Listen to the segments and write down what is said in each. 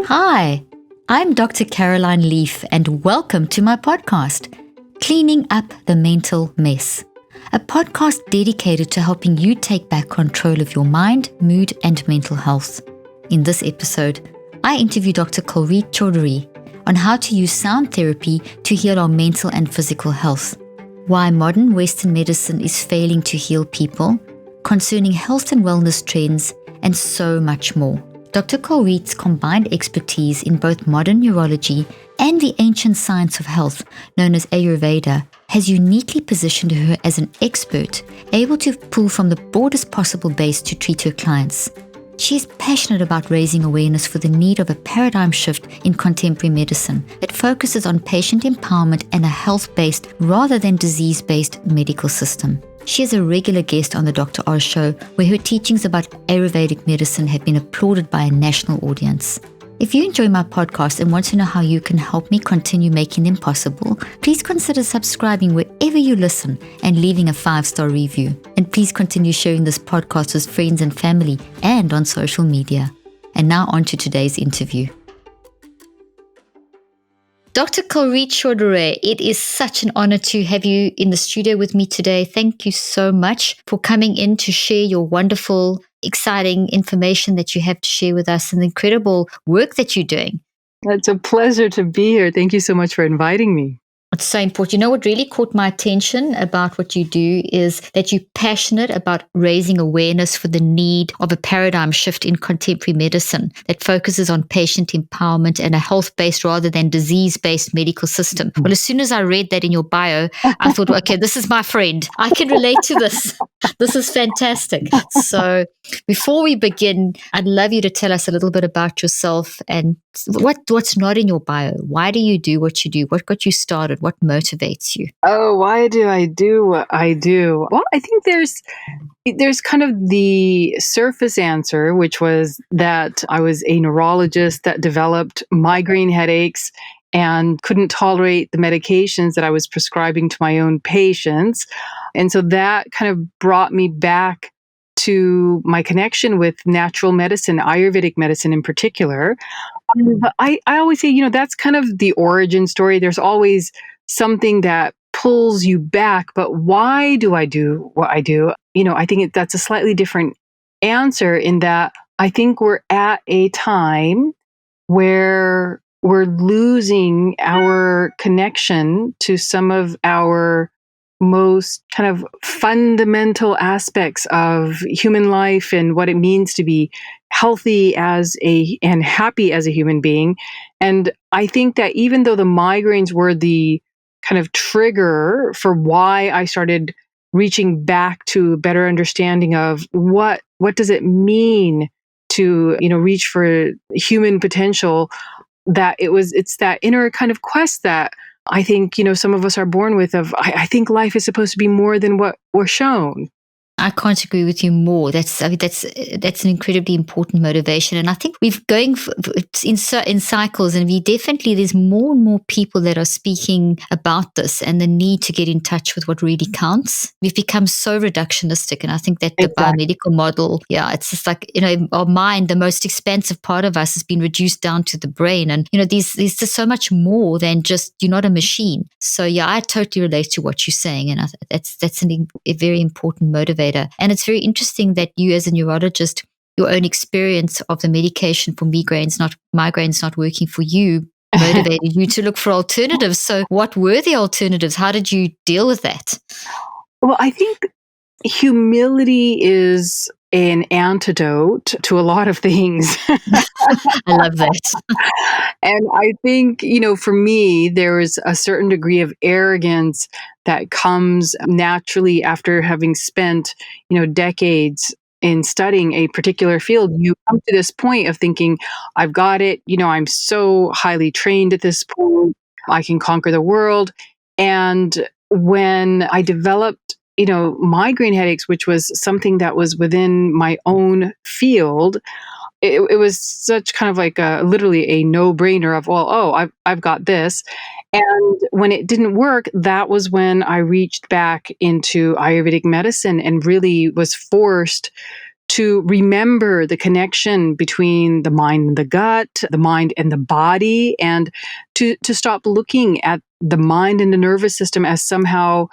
Hi, I'm Dr. Caroline Leaf, and welcome to my podcast, Cleaning Up the Mental Mess, a podcast dedicated to helping you take back control of your mind, mood, and mental health. In this episode, I interview Dr. Kulreet Chaudhary on how to use sound therapy to heal our mental and physical health, why modern Western medicine is failing to heal people, concerning health and wellness trends, and so much more. Dr. Kulreet's combined expertise in both modern neurology and the ancient science of health, known as Ayurveda, has uniquely positioned her as an expert, able to pull from the broadest possible base to treat her clients. She is passionate about raising awareness for the need of a paradigm shift in contemporary medicine that focuses on patient empowerment and a health-based rather than disease-based medical system. She is a regular guest on the Dr. R Show, where her teachings about Ayurvedic medicine have been applauded by a national audience. If you enjoy my podcast and want to know how you can help me continue making them possible, please consider subscribing wherever you listen and leaving a 5-star review. And please continue sharing this podcast with friends and family and on social media. And now on to today's interview. Dr. Kulreet Chaudhary, it is such an honor to have you in the studio with me today. Thank you so much for coming in to share your wonderful, exciting information that you have to share with us and the incredible work that you're doing. It's a pleasure to be here. Thank you so much for inviting me. It's so important. You know what really caught my attention about what you do is that you're passionate about raising awareness for the need of a paradigm shift in contemporary medicine that focuses on patient empowerment and a health-based rather than disease-based medical system. Well, as soon as I read that in your bio, I thought, okay, this is my friend. I can relate to this. This is fantastic. So before we begin, I'd love you to tell us a little bit about yourself and what's not in your bio. Why do you do what you do? What got you started? What motivates you? Oh, why do I do what I do? Well, I think there's kind of the surface answer, which was that I was a neurologist that developed migraine headaches and couldn't tolerate the medications that I was prescribing to my own patients. And so that kind of brought me back to my connection with natural medicine, Ayurvedic medicine in particular. But I always say, that's kind of the origin story. There's always something that pulls you back. But why do I do what I do? I think that's a slightly different answer in that I think we're at a time where we're losing our connection to some of our most kind of fundamental aspects of human life and what it means to be healthy and happy as a human being. And I think that even though the migraines were the kind of trigger for why I started reaching back to a better understanding of what does it mean to, reach for human potential, that it's that inner kind of quest that I think, some of us are born with I think life is supposed to be more than what we're shown. I can't agree with you more. That's an incredibly important motivation, and I think we're going in cycles, and there's more and more people that are speaking about this and the need to get in touch with what really counts. We've become so reductionistic, and I think that the biomedical model, it's just like our mind, the most expansive part of us, has been reduced down to the brain, and there's just so much more than just you're not a machine. So I totally relate to what you're saying, and that's a very important motivator. And it's very interesting that you, as a neurologist, your own experience of the medication for migraines not working for you motivated you to look for alternatives. So what were the alternatives? How did you deal with that? Well, I think humility is an antidote to a lot of things. I love that. And I think, for me, there is a certain degree of arrogance that comes naturally after having spent, decades in studying a particular field. You come to this point of thinking, I've got it. I'm so highly trained at this point. I can conquer the world. And when I developed migraine headaches, which was something that was within my own field, it was such kind of like literally a no-brainer of, I've got this. And when it didn't work, that was when I reached back into Ayurvedic medicine and really was forced to remember the connection between the mind and the gut, the mind and the body, and to stop looking at the mind and the nervous system as somehow,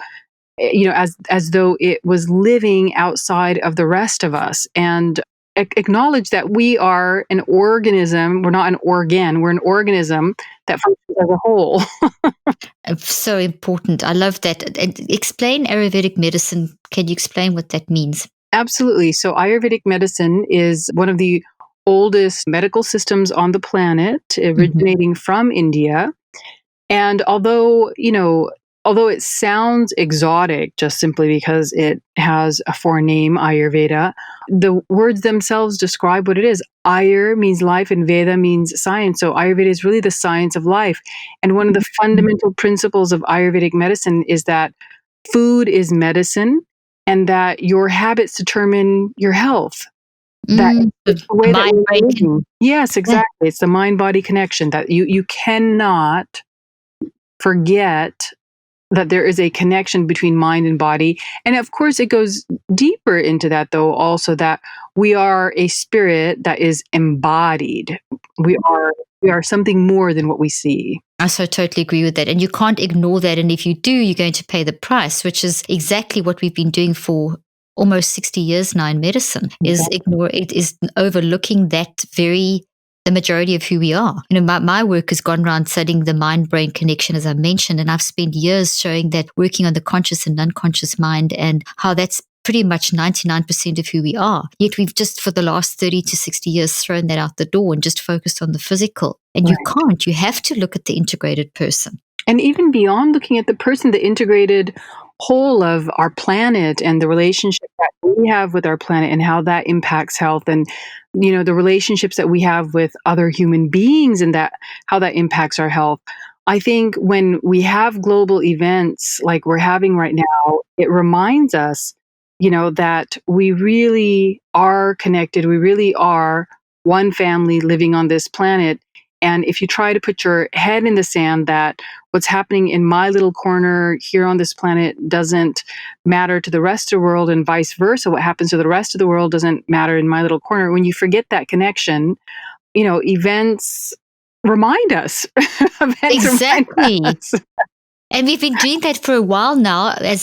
as though it was living outside of the rest of us, and acknowledge that we are an organism. We're not an organ, we're an organism that functions as a whole. So important. I love that. And explain Ayurvedic medicine. Can you explain what that means? Absolutely. So Ayurvedic medicine is one of the oldest medical systems on the planet, originating from India. And although it sounds exotic just simply because it has a foreign name, Ayurveda, the words themselves describe what it is. Ayur means life and Veda means science. So Ayurveda is really the science of life. And one of the fundamental principles of Ayurvedic medicine is that food is medicine and that your habits determine your health. That it's the way that we're living. Yes, exactly. Yeah. It's the mind-body connection that you cannot forget that there is a connection between mind and body. And of course, it goes deeper into that, though, also that we are a spirit that is embodied. We are something more than what we see. I so totally agree with that. And you can't ignore that. And if you do, you're going to pay the price, which is exactly what we've been doing for almost 60 years now in medicine, is overlooking the majority of who we are. My work has gone around studying the mind-brain connection, as I mentioned, and I've spent years showing that, working on the conscious and unconscious mind, and how that's pretty much 99% of who we are. Yet we've just, for the last 30 to 60 years, thrown that out the door and just focused on the physical. And you can't. You have to look at the integrated person. And even beyond looking at the person, the integrated whole of our planet and the relationship that we have with our planet and how that impacts health, and the relationships that we have with other human beings and how that impacts our health. I think when we have global events like we're having right now, it reminds us, that we really are connected. We really are one family living on this planet. And if you try to put your head in the sand that what's happening in my little corner here on this planet doesn't matter to the rest of the world, and vice versa, what happens to the rest of the world doesn't matter in my little corner, when you forget that connection, events remind us. Exactly. Remind us. And we've been doing that for a while now, as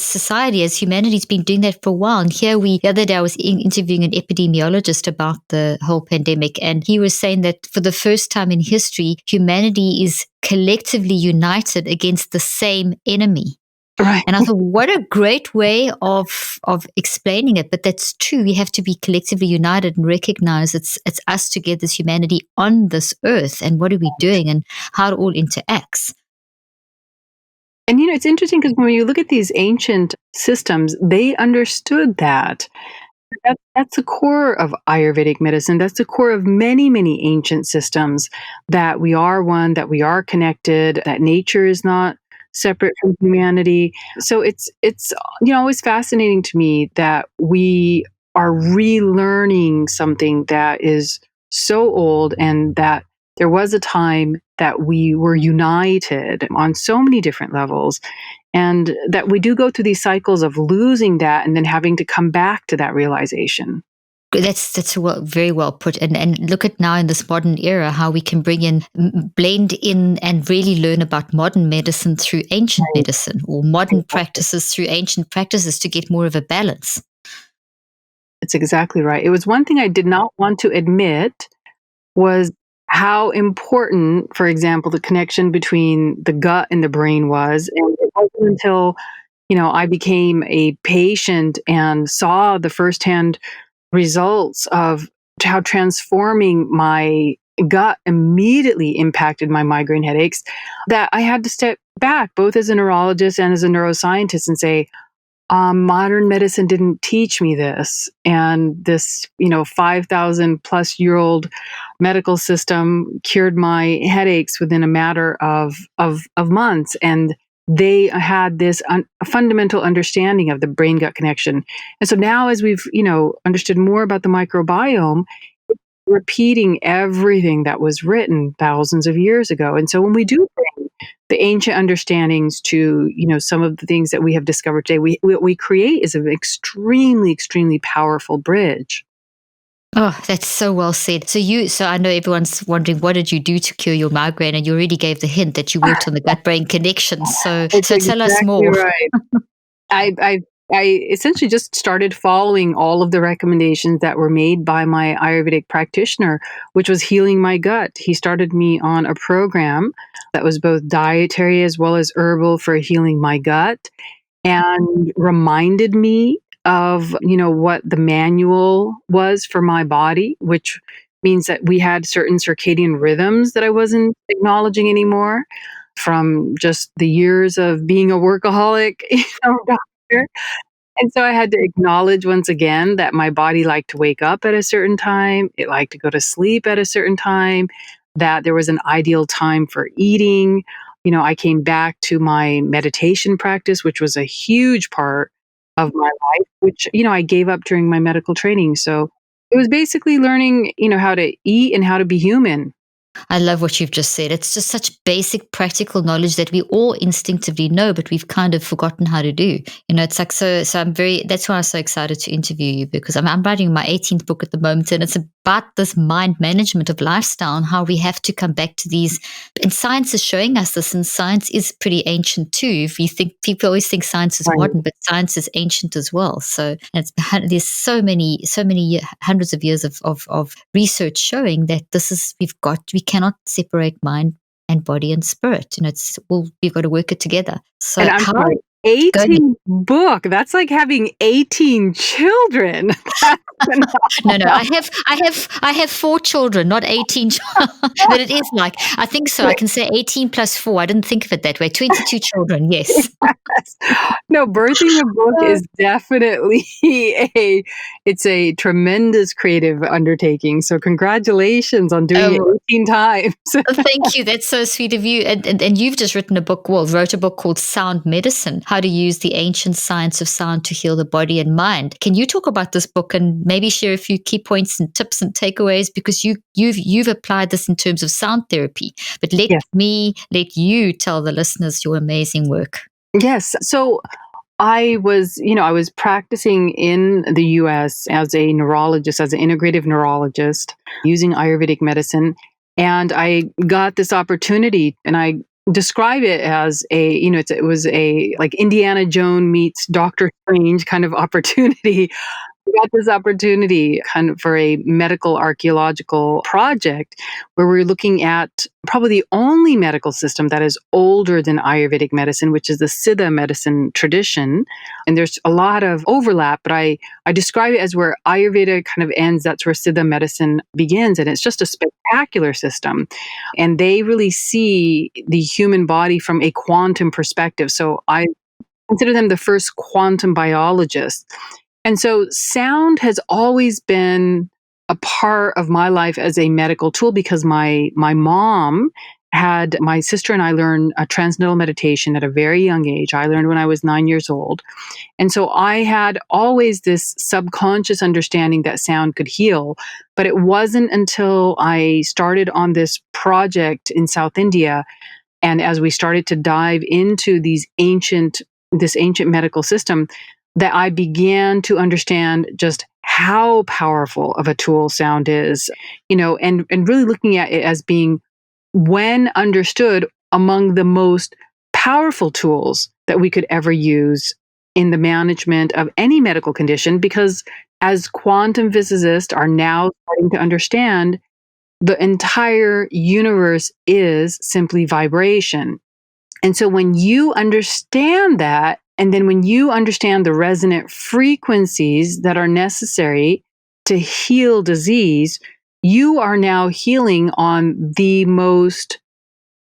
society, as humanity's been doing that for a while. And here the other day I was interviewing an epidemiologist about the whole pandemic, and he was saying that for the first time in history, humanity is collectively united against the same enemy. Right. And I thought, what a great way of explaining it. But that's true. We have to be collectively united and recognize it's us together as humanity on this earth. And what are we doing and how it all interacts. And, it's interesting because when you look at these ancient systems, they understood that. That's the core of Ayurvedic medicine. That's the core of many, many ancient systems, that we are one, that we are connected, that nature is not separate from humanity. So it's always fascinating to me that we are relearning something that is so old, and that there was a time that we were united on so many different levels, and that we do go through these cycles of losing that and then having to come back to that realization. That's very well put. And look at now in this modern era, how we can blend in and really learn about modern medicine through ancient medicine, or modern practices through ancient practices, to get more of a balance. It's exactly right. It was one thing I did not want to admit was how important, for example, the connection between the gut and the brain was. And it wasn't until, I became a patient and saw the firsthand results of how transforming my gut immediately impacted my migraine headaches, that I had to step back, both as a neurologist and as a neuroscientist, and say, modern medicine didn't teach me this. And this, 5,000 plus year old medical system cured my headaches within a matter of months. And they had this fundamental understanding of the brain gut connection. And so now, as we've, understood more about the microbiome, repeating everything that was written thousands of years ago. And so when we do bring the ancient understandings to, some of the things that we have discovered today. What we create is an extremely, extremely powerful bridge. Oh, that's so well said. So I know everyone's wondering, what did you do to cure your migraine? And you already gave the hint that you worked on the gut-brain connection. So It's tell us exactly more. right. I essentially just started following all of the recommendations that were made by my Ayurvedic practitioner, which was healing my gut. He started me on a program that was both dietary as well as herbal for healing my gut, and reminded me of, what the manual was for my body, which means that we had certain circadian rhythms that I wasn't acknowledging anymore from just the years of being a workaholic, doctor. And so I had to acknowledge once again that my body liked to wake up at a certain time, it liked to go to sleep at a certain time, that there was an ideal time for eating. I came back to my meditation practice, which was a huge part of my life, which, I gave up during my medical training. So it was basically learning, how to eat and how to be human. I love what you've just said. It's just such basic practical knowledge that we all instinctively know, but we've kind of forgotten how to do. It's like, so that's why I'm so excited to interview you, because I'm writing my 18th book at the moment, and it's about this mind management of lifestyle and how we have to come back to these. And science is showing us this, and science is pretty ancient too. If you think, people always think science is Right. modern, but science is ancient as well. So there's so many hundreds of years of research showing that we cannot separate mind and body and spirit. We've got to work it together. So And I'm sorry, 18 book. That's like having 18 children. No, I have 4 children, not 18. But it is like, I think so. I can say 18 plus 4. I didn't think of it that way. 22 children, yes. Yes. No, birthing a book is definitely it's a tremendous creative undertaking. So congratulations on doing it 18 times. Thank you. That's so sweet of you. And you've just wrote a book called Sound Medicine, How to Use the Ancient Science of Sound to Heal the Body and Mind. Can you talk about this book and maybe share a few key points and tips and takeaways? Because you've applied this in terms of sound therapy. But let you tell the listeners your amazing work. Yes. So I was practicing in the US as a neurologist, as an integrative neurologist, using Ayurvedic medicine. And I got this opportunity, and I describe it as it was a like Indiana Jones meets Doctor Strange kind of opportunity. We got this opportunity kind of for a medical archaeological project where we're looking at probably the only medical system that is older than Ayurvedic medicine, which is the Siddha medicine tradition. And there's a lot of overlap, but I describe it as where Ayurveda kind of ends, that's where Siddha medicine begins. And it's just a spectacular system. And they really see the human body from a quantum perspective. So I consider them the first quantum biologists. And so sound has always been a part of my life as a medical tool, because my mom had my sister and I learned a transcendental meditation at a very young age. I learned when I was 9 years old. And so I had always this subconscious understanding that sound could heal. But it wasn't until I started on this project in South India, and as we started to dive into this ancient medical system, that I began to understand just how powerful of a tool sound is, and really looking at it as being, when understood, among the most powerful tools that we could ever use in the management of any medical condition. Because as quantum physicists are now starting to understand, the entire universe is simply vibration. And so when you understand that, and then when you understand the resonant frequencies that are necessary to heal disease, you are now healing on the most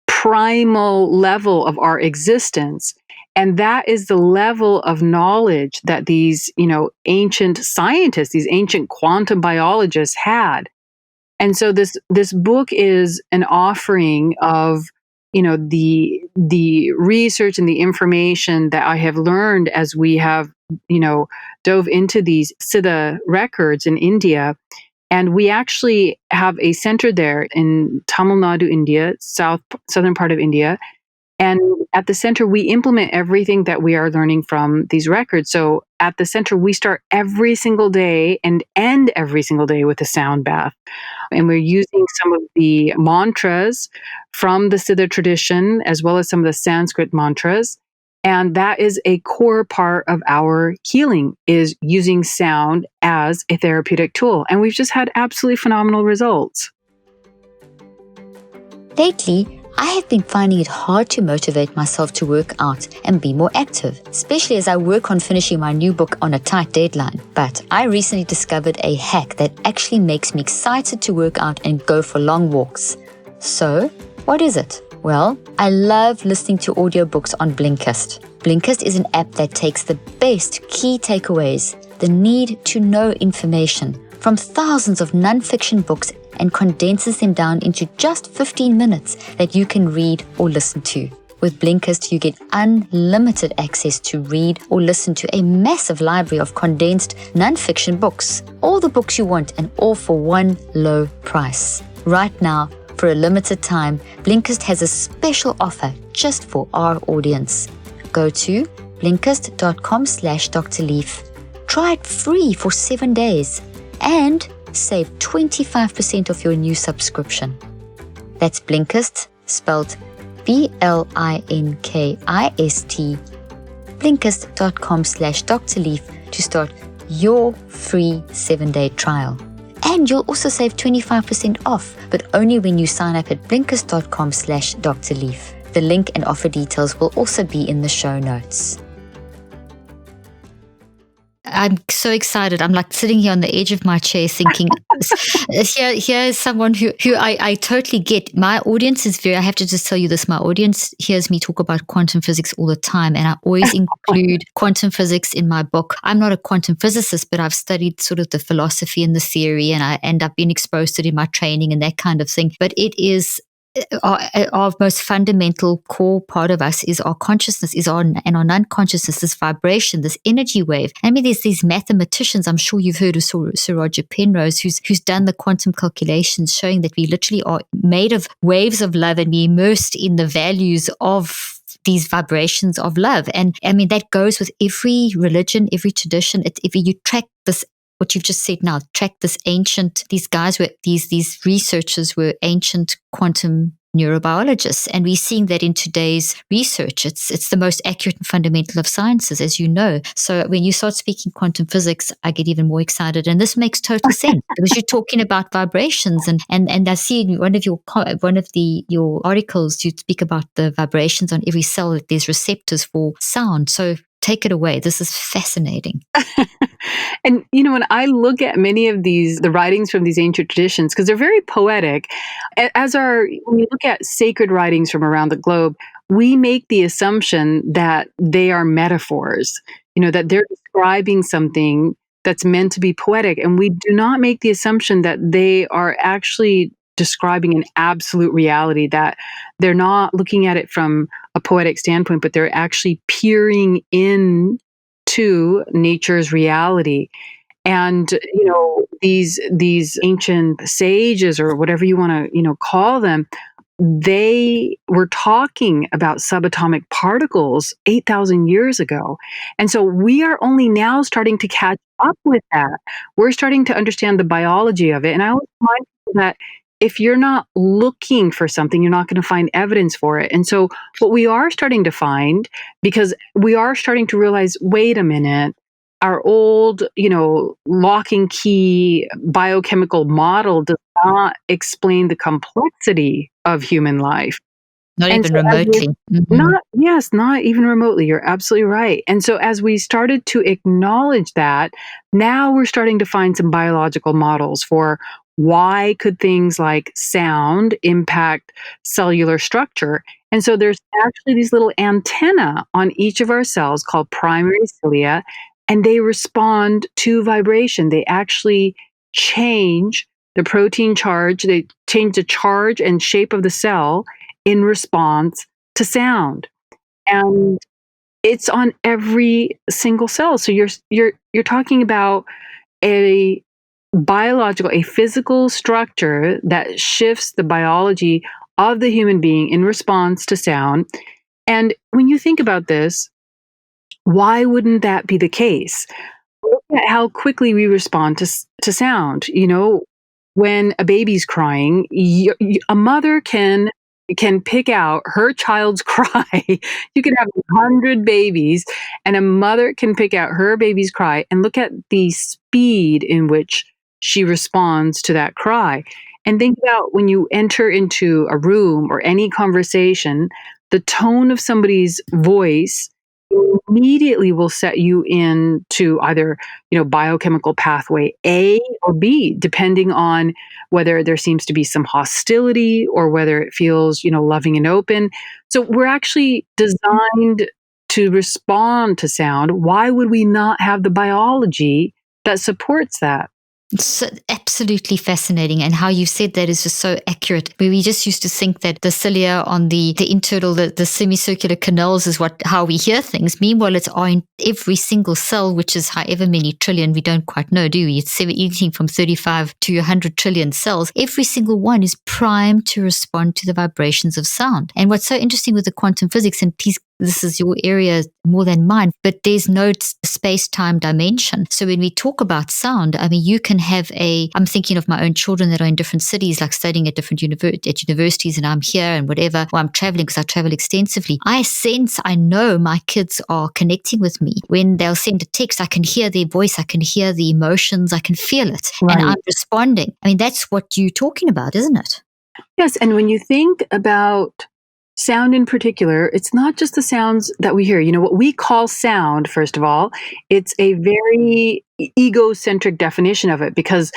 primal level of our existence. And that is the level of knowledge that these, ancient scientists, these ancient quantum biologists had. And so this book is an offering of the research and the information that I have learned as we have dove into these Siddha records in India. And we actually have a center there in Tamil Nadu, India, southern part of India. And at the center, we implement everything that we are learning from these records. So at the center, we start every single day and end every single day with a sound bath. And we're using some of the mantras from the Siddha tradition, as well as some of the Sanskrit mantras. And that is a core part of our healing, is using sound as a therapeutic tool. And we've just had absolutely phenomenal results. Lately, I have been finding it hard to motivate myself to work out and be more active, especially as I work on finishing my new book on a tight deadline. But I recently discovered a hack that actually makes me excited to work out and go for long walks. So, what is it? Well, I love listening to audiobooks on Blinkist. Blinkist is an app that takes the best key takeaways, the need to know information from thousands of non-fiction books and condenses them down into just 15 minutes that you can read or listen to. With Blinkist, you get unlimited access to read or listen to a massive library of condensed non-fiction books. All the books you want, and all for one low price. Right now, for a limited time, Blinkist has a special offer just for our audience. Go to blinkist.com/drleaf. Try it free for 7 days and save 25% of your new subscription. That's Blinkist, spelled Blinkist, blinkist.com/drleaf to start your free 7-day trial. And you'll also save 25% off, but only when you sign up at blinkist.com/drleaf. The link and offer details will also be in the show notes. I'm so excited. I'm like sitting here on the edge of my chair thinking, here is someone who I totally get. My audience is I have to just tell you this, my audience hears me talk about quantum physics all the time, and I always include quantum physics in my book. I'm not a quantum physicist, but I've studied sort of the philosophy and the theory, and I've been exposed to it in my training and that kind of thing. But it is our most fundamental core part of us is our consciousness, and our non-consciousness, this vibration, this energy wave. I mean, there's these mathematicians, I'm sure you've heard of Sir Roger Penrose, who's done the quantum calculations showing that we literally are made of waves of love, and we immersed in the values of these vibrations of love. And I mean, that goes with every religion, every tradition. If you track this, what you've just said now, track this ancient, these guys were, these researchers were ancient quantum neurobiologists. And we're seeing that in today's research. It's the most accurate and fundamental of sciences, as you know. So when you start speaking quantum physics, I get even more excited. And this makes total sense because you're talking about vibrations. And I see in one of your articles, you speak about the vibrations on every cell, that there's receptors for sound. So take it away. This is fascinating. And, when I look at many of the writings from these ancient traditions, because they're very poetic, when you look at sacred writings from around the globe, we make the assumption that they are metaphors, that they're describing something that's meant to be poetic. And we do not make the assumption that they are actually describing an absolute reality, that they're not looking at it from a poetic standpoint, but they're actually peering in to nature's reality. And these ancient sages, or whatever you want to call them, they were talking about subatomic particles 8,000 years ago. And so we are only now starting to catch up with that. We're starting to understand the biology of it. And I always remind people that if you're not looking for something, you're not going to find evidence for it. And so what we are starting to find, because we are starting to realize, wait a minute, our old, lock and key biochemical model does not explain the complexity of human life. Not even remotely. Mm-hmm. Not even remotely. You're absolutely right. And so as we started to acknowledge that, now we're starting to find some biological models for why could things like sound impact cellular structure. And so there's actually these little antennae on each of our cells called primary cilia, and they respond to vibration. They actually change the protein charge. They change the charge and shape of the cell in response to sound. And it's on every single cell. So you're talking about a physical structure that shifts the biology of the human being in response to sound. And when you think about this, why wouldn't that be the case? Look at how quickly we respond to sound. When a baby's crying, a mother can pick out her child's cry. You can have 100 babies, and a mother can pick out her baby's cry and look at the speed in which she responds to that cry. And think about when you enter into a room or any conversation, the tone of somebody's voice immediately will set you into either biochemical pathway A or B, depending on whether there seems to be some hostility or whether it feels loving and open. So we're actually designed to respond to sound. Why would we not have the biology that supports that? So absolutely fascinating, and how you said that is just so accurate. Where we just used to think that the cilia on the internal, the semicircular canals is how we hear things. Meanwhile, it's in every single cell, which is however many trillion, we don't quite know, do we? It's anything from 35 to 100 trillion cells. Every single one is primed to respond to the vibrations of sound. And what's so interesting with the quantum physics, and please, this is your area more than mine, but there's no space-time dimension. So when we talk about sound, I mean, you can have I'm thinking of my own children that are in different cities, like studying at different universities, and I'm here and whatever, or I'm traveling because I travel extensively. I know my kids are connecting with me. When they'll send a text, I can hear their voice, I can hear the emotions, I can feel it, Right. And I'm responding. I mean, that's what you're talking about, isn't it? Yes, and when you think about sound in particular, it's not just the sounds that we hear. What we call sound, first of all, it's a very egocentric definition of it because,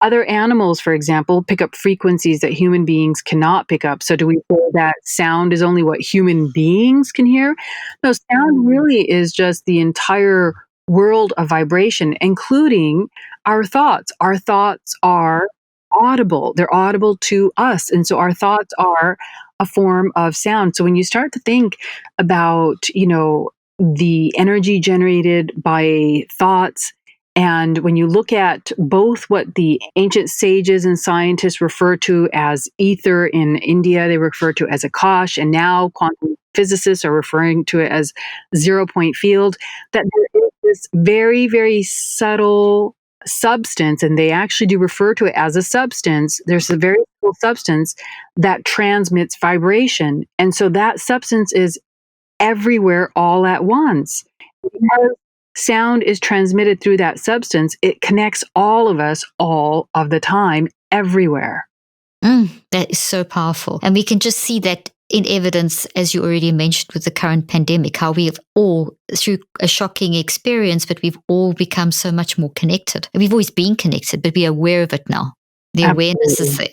other animals, for example, pick up frequencies that human beings cannot pick up. So do we say that sound is only what human beings can hear? No, sound really is just the entire world of vibration, including our thoughts. Our thoughts are audible. They're audible to us. And so our thoughts are a form of sound. So when you start to think about, the energy generated by thoughts, and when you look at both what the ancient sages and scientists refer to as ether in India, they refer to as Akash, and now quantum physicists are referring to it as zero-point field, that there is this very, very subtle substance, and they actually do refer to it as a substance. There's a very subtle substance that transmits vibration. And so that substance is everywhere all at once. Because sound is transmitted through that substance, it connects all of us all of the time, everywhere. That is so powerful. And we can just see that in evidence, as you already mentioned, with the current pandemic, how we have all, through a shocking experience, but we've all become so much more connected. We've always been connected, but we're aware of it now. The awareness is there.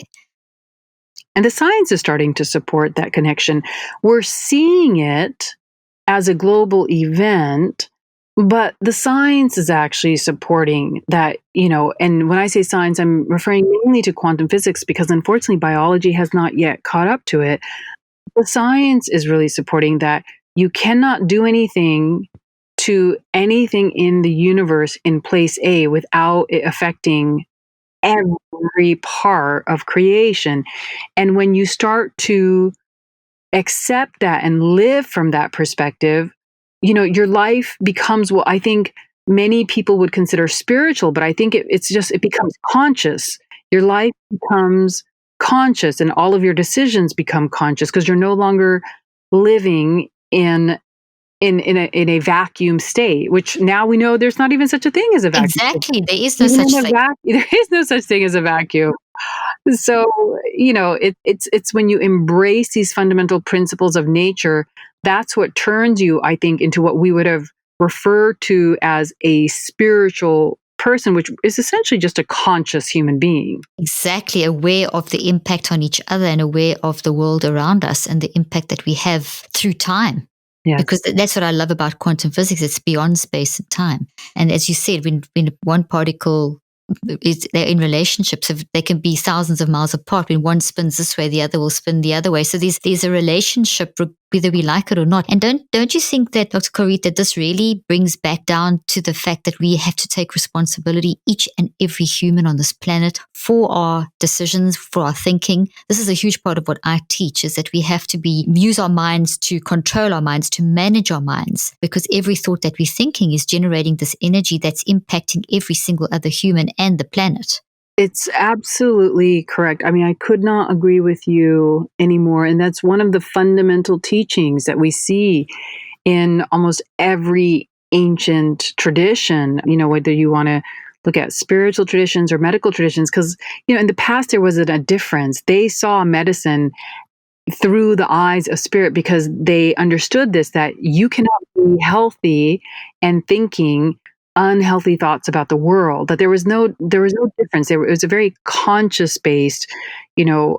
And the science is starting to support that connection. We're seeing it as a global event, but the science is actually supporting that, and when I say science, I'm referring mainly to quantum physics because unfortunately biology has not yet caught up to it. The science is really supporting that you cannot do anything to anything in the universe in place A without it affecting every part of creation. And when you start to accept that and live from that perspective, your life becomes what I think many people would consider spiritual, but I think it becomes conscious. Your life becomes conscious and all of your decisions become conscious because you're no longer living in a vacuum state, which now we know there's not even such a thing as a vacuum. Exactly. There is no such thing. There is no such thing as a vacuum. So, it's when you embrace these fundamental principles of nature, that's what turns you, I think, into what we would have referred to as a spiritual person, which is essentially just a conscious human being. Exactly, aware of the impact on each other and aware of the world around us and the impact that we have through time. Yes. Because that's what I love about quantum physics. It's beyond space and time. And as you said, when one particle they're in relationships, they can be thousands of miles apart. When one spins this way, the other will spin the other way. So there's a relationship whether we like it or not. And don't you think that, Dr. Kulreet, that this really brings back down to the fact that we have to take responsibility, each and every human on this planet, for our decisions, for our thinking? This is a huge part of what I teach, is that we have to use our minds to control our minds, to manage our minds, because every thought that we're thinking is generating this energy that's impacting every single other human and the planet. It's absolutely correct. I mean, I could not agree with you anymore. And that's one of the fundamental teachings that we see in almost every ancient tradition, whether you want to look at spiritual traditions or medical traditions, because, in the past there was a difference. They saw medicine through the eyes of spirit because they understood this, that you cannot be healthy and thinking unhealthy thoughts about the world, that there was no difference. It was a very conscious based,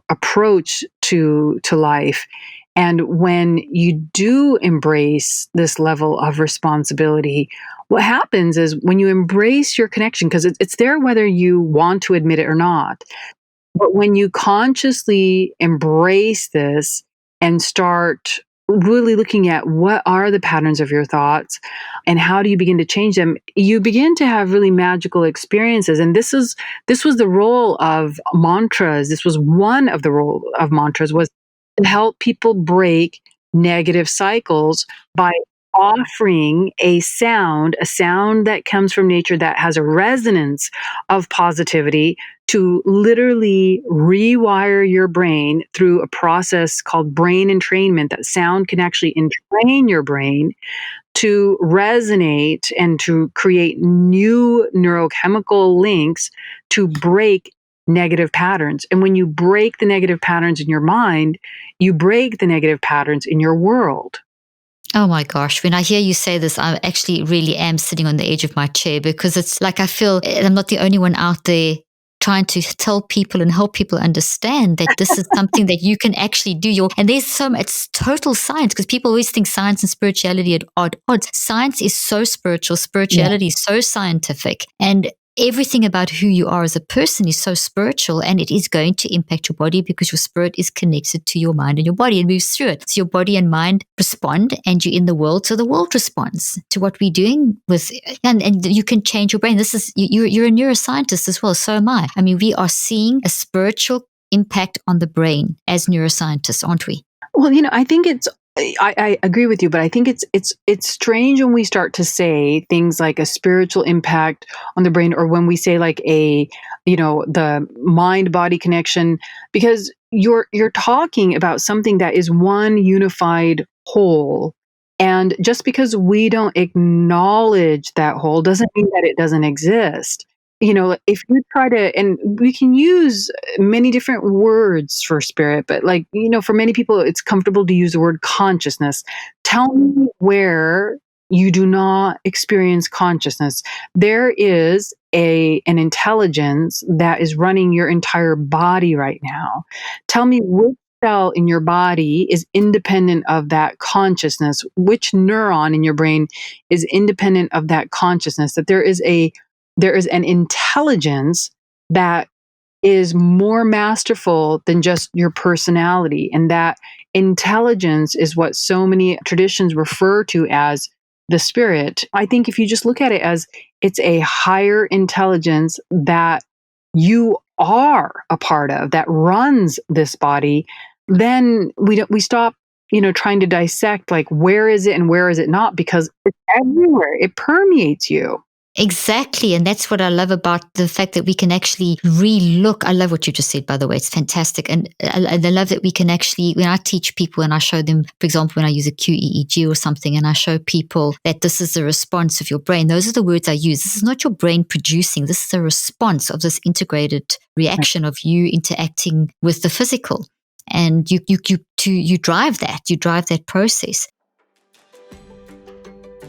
approach to life. And when you do embrace this level of responsibility, what happens is when you embrace your connection, because it's there whether you want to admit it or not, but when you consciously embrace this and start really looking at what are the patterns of your thoughts and how do you begin to change them, you begin to have really magical experiences. And this was the role of mantras. This was one of the role of mantras, was to help people break negative cycles by offering a sound that comes from nature, that has a resonance of positivity, to literally rewire your brain through a process called brain entrainment. That sound can actually entrain your brain to resonate and to create new neurochemical links to break negative patterns. And when you break the negative patterns in your mind, you break the negative patterns in your world. Oh my gosh, when I hear you say this, I actually really am sitting on the edge of my chair, because it's like I feel I'm not the only one out there trying to tell people and help people understand that this is something that you can actually do. And it's total science, because people always think science and spirituality are at odds. Science is so spiritual, spirituality is so scientific, and everything about who you are as a person is so spiritual, and it is going to impact your body because your spirit is connected to your mind and your body and moves through it. So your body and mind respond, and you're in the world, so the world responds to what we're doing with, and you can change your brain. This is, you're a neuroscientist as well, so am I. I mean, we are seeing a spiritual impact on the brain as neuroscientists, aren't we? Well, I think I agree with you, but I think it's strange when we start to say things like a spiritual impact on the brain, or when we say like the mind-body connection, because you're talking about something that is one unified whole. And just because we don't acknowledge that whole doesn't mean that it doesn't exist. If you try to, and we can use many different words for spirit, but for many people, it's comfortable to use the word consciousness. Tell me where you do not experience consciousness. There is an intelligence that is running your entire body right now. Tell me which cell in your body is independent of that consciousness, which neuron in your brain is independent of that consciousness, that there is an intelligence that is more masterful than just your personality. And that intelligence is what so many traditions refer to as the spirit. I think if you just look at it as it's a higher intelligence that you are a part of, that runs this body, then we stop trying to dissect like where is it and where is it not, because it's everywhere. It permeates you. Exactly. And that's what I love about the fact that we can actually re-look. I love what you just said, by the way. It's fantastic. And I love that we can actually, when I teach people and I show them, for example, when I use a QEEG or something, and I show people that this is the response of your brain, those are the words I use. This is not your brain producing. This is a response of this integrated reaction of you interacting with the physical. And you drive that process.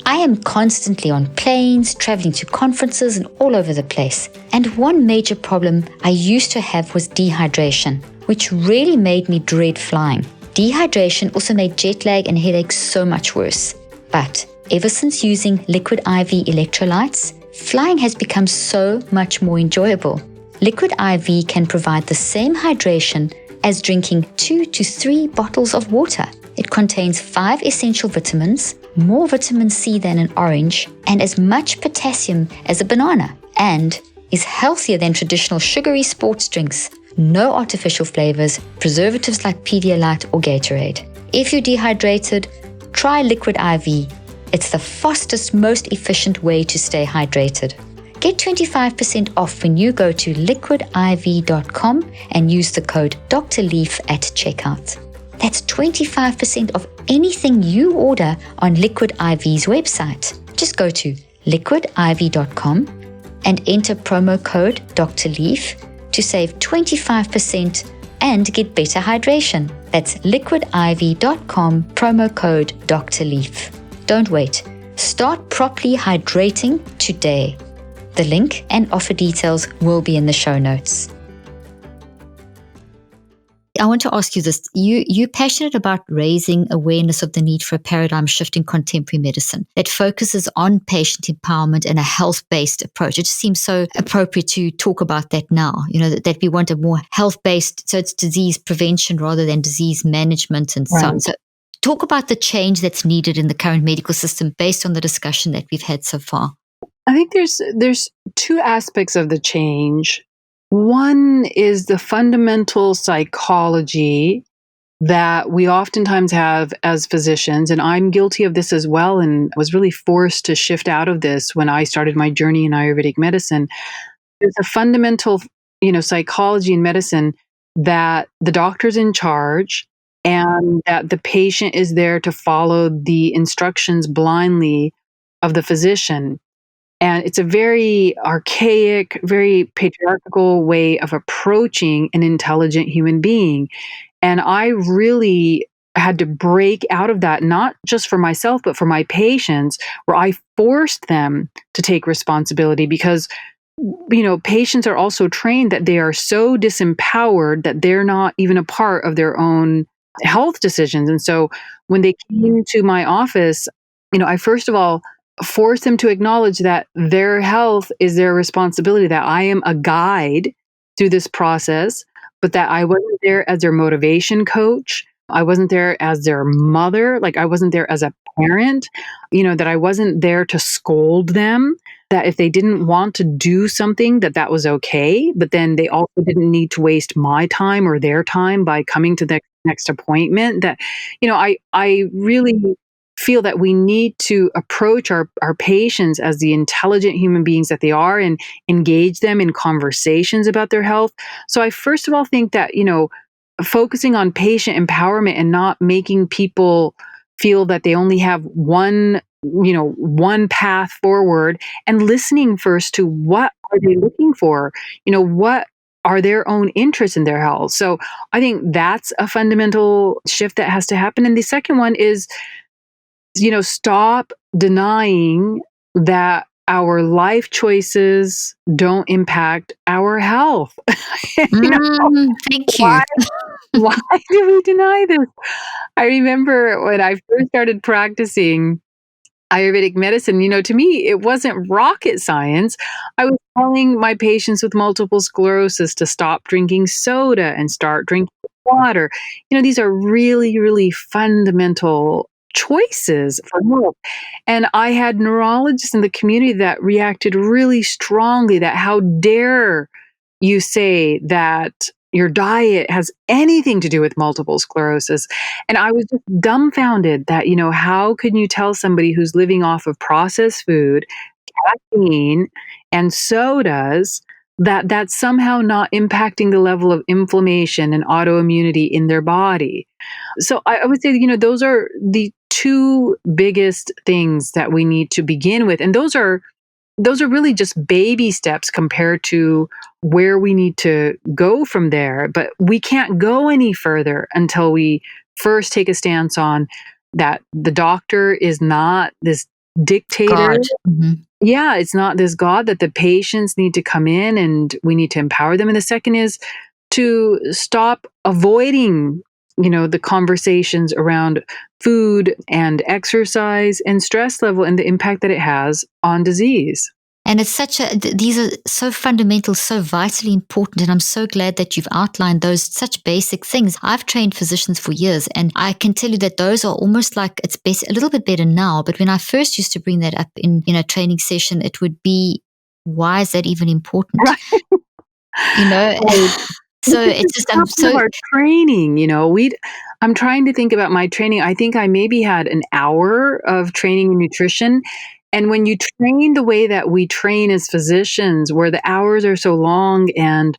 I am constantly on planes, traveling to conferences and all over the place. And one major problem I used to have was dehydration, which really made me dread flying. Dehydration also made jet lag and headaches so much worse. But ever since using liquid IV electrolytes, flying has become so much more enjoyable. Liquid IV can provide the same hydration as drinking 2 to 3 bottles of water. It contains 5 essential vitamins, more vitamin C than an orange, and as much potassium as a banana, and is healthier than traditional sugary sports drinks. No artificial flavors, preservatives like Pedialyte or Gatorade. If you're dehydrated, try Liquid IV. It's the fastest, most efficient way to stay hydrated. Get 25% off when you go to liquidiv.com and use the code DRLEAF at checkout. That's 25% off anything you order on Liquid IV's website. Just go to liquidiv.com and enter promo code DRLEAF to save 25% and get better hydration. That's liquidiv.com, promo code DRLEAF. Don't wait. Start properly hydrating today. The link and offer details will be in the show notes. I want to ask you this. You're passionate about raising awareness of the need for a paradigm shift in contemporary medicine that focuses on patient empowerment and a health-based approach. It just seems so appropriate to talk about that now, that we want a more health-based, so it's disease prevention rather than disease management and so on. So talk about the change that's needed in the current medical system based on the discussion that we've had so far. I think there's 2 aspects of the change. One is the fundamental psychology that we oftentimes have as physicians, and I'm guilty of this as well, and was really forced to shift out of this when I started my journey in Ayurvedic medicine. There's a fundamental, psychology in medicine that the doctor's in charge and that the patient is there to follow the instructions blindly of the physician. And it's a very archaic, very patriarchal way of approaching an intelligent human being. And I really had to break out of that, not just for myself, but for my patients, where I forced them to take responsibility because, patients are also trained that they are so disempowered that they're not even a part of their own health decisions. And so when they came to my office, I first of all force them to acknowledge that their health is their responsibility, that I am a guide through this process, but that I wasn't there as their motivation coach. I wasn't there as their mother. Like I wasn't there as a parent, that I wasn't there to scold them, that if they didn't want to do something, that was okay. But then they also didn't need to waste my time or their time by coming to the next appointment. That, I really feel that we need to approach our patients as the intelligent human beings that they are and engage them in conversations about their health. So I first of all think that, focusing on patient empowerment and not making people feel that they only have one path forward, and listening first to what are they looking for, what are their own interests in their health. So I think that's a fundamental shift that has to happen. And the second one is, stop denying that our life choices don't impact our health. Thank you. Why do we deny this? I remember when I first started practicing Ayurvedic medicine, to me, it wasn't rocket science. I was telling my patients with multiple sclerosis to stop drinking soda and start drinking water. These are really, really fundamental choices for health. And I had neurologists in the community that reacted really strongly that how dare you say that your diet has anything to do with multiple sclerosis. And I was just dumbfounded that, how can you tell somebody who's living off of processed food, caffeine, and sodas that that's somehow not impacting the level of inflammation and autoimmunity in their body. So I would say, those are the 2 biggest things that we need to begin with. And those are really just baby steps compared to where we need to go from there. But we can't go any further until we first take a stance on that the doctor is not this dictator. Mm-hmm. Yeah, it's not this God, that the patients need to come in and we need to empower them. And the second is to stop avoiding, the conversations around food and exercise and stress level and the impact that it has on disease. And it's these are so fundamental, so vitally important. And I'm so glad that you've outlined those such basic things. I've trained physicians for years, and I can tell you that those are almost like, it's a little bit better now. But when I first used to bring that up in a training session, it would be, why is that even important? Right. So it's just, our training, I'm trying to think about my training. I think I maybe had an hour of training in nutrition. And when you train the way that we train as physicians, where the hours are so long and,